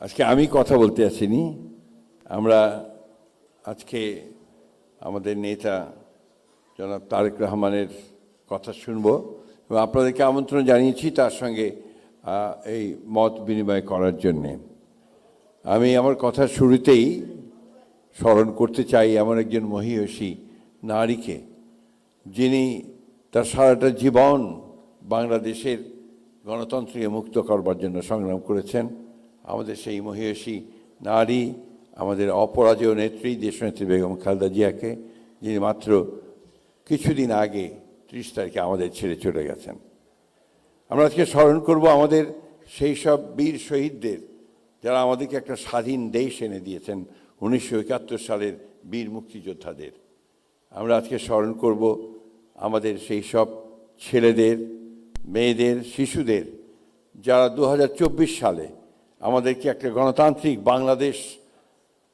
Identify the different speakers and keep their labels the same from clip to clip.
Speaker 1: আজকে আমি কথা বলতে আসিনি। আমরা আজকে আমাদের নেতা জনাব তারেক রহমানের কথা শুনব এবং আপনাদেরকে আমন্ত্রণ জানিয়েছি তার সঙ্গে এই মত বিনিময় করার জন্যে। আমি আমার কথার শুরুতেই স্মরণ করতে চাই এমন একজন মহীয়সী নারীকে, যিনি তার সারাটা জীবন বাংলাদেশের গণতন্ত্রকে মুক্ত করবার জন্য সংগ্রাম করেছেন। আমাদের সেই মহীয়সী নারী, আমাদের অপরাজেয় নেত্রী দেশনেত্রী বেগম খালেদা জিয়াকে, যিনি মাত্র কিছুদিন আগে 30 তারিখে আমাদের ছেড়ে চলে গেছেন। আমরা আজকে স্মরণ করব আমাদের সেই সব বীর শহীদদের, যারা আমাদেরকে একটা স্বাধীন দেশ এনে দিয়েছেন, 1971 সালের বীর মুক্তিযোদ্ধাদের। আমরা আজকে স্মরণ করব আমাদের সেই সব ছেলেদের, মেয়েদের, শিশুদের, যারা 2024 সালে আমাদেরকে একটা গণতান্ত্রিক বাংলাদেশ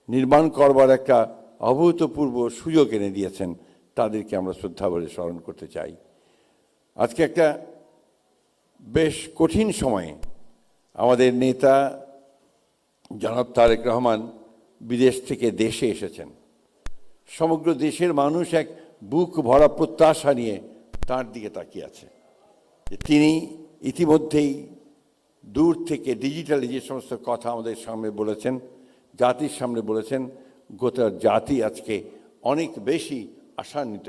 Speaker 1: নির্মাণ করবার একটা অভূতপূর্ব সুযোগ এনে দিয়েছেন। তাদেরকে আমরা শ্রদ্ধা ভরে স্মরণ করতে চাই। আজকে একটা বেশ কঠিন সময়ে আমাদের নেতা জনাব তারেক রহমান বিদেশ থেকে দেশে এসেছেন। সমগ্র দেশের মানুষ এক বুক ভরা প্রত্যাশা নিয়ে তার দিকে তাকিয়ে আছে যে তিনি ইতিমধ্যেই দূর থেকে ডিজিটালি যে সমস্ত কথা আমাদের সামনে বলেছেন, জাতির সামনে বলেছেন, গোটা জাতি আজকে অনেক বেশি আশান্বিত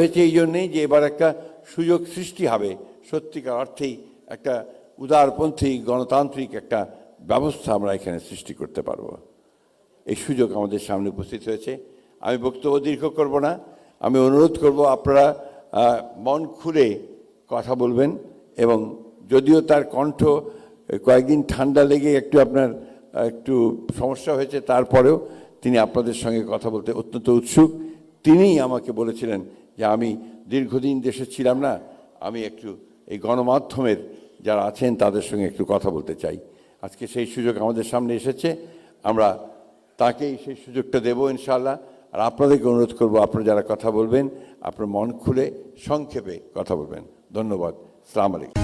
Speaker 1: হয়েছে এই জন্যেই যে এবার একটা সুযোগ সৃষ্টি হবে, সত্যিকার অর্থেই একটা উদারপন্থী গণতান্ত্রিক একটা ব্যবস্থা আমরা এখানে সৃষ্টি করতে পারব। এই সুযোগ আমাদের সামনে উপস্থিত হয়েছে। আমি বক্তব্য দীর্ঘ করব না। আমি অনুরোধ করব আপনারা মন খুলে কথা বলবেন, এবং যদিও তার কণ্ঠ কয়েকদিন ঠান্ডা লেগে একটু সমস্যা হয়েছে, তারপরেও তিনি আপনাদের সঙ্গে কথা বলতে অত্যন্ত উৎসুক। তিনিই আমাকে বলেছিলেন যে আমি দীর্ঘদিন দেশে ছিলাম না, আমি একটু এই গণমাধ্যমের যারা আছেন তাদের সঙ্গে একটু কথা বলতে চাই। আজকে সেই সুযোগ আমাদের সামনে এসেছে, আমরা তাকেই সেই সুযোগটা দেবো ইনশাআল্লাহ। আর আপনাদেরকে অনুরোধ করব, আপনারা যারা কথা বলবেন আপনার মন খুলে সংক্ষেপে কথা বলবেন। ধন্যবাদ। আসসালামু আলাইকুম।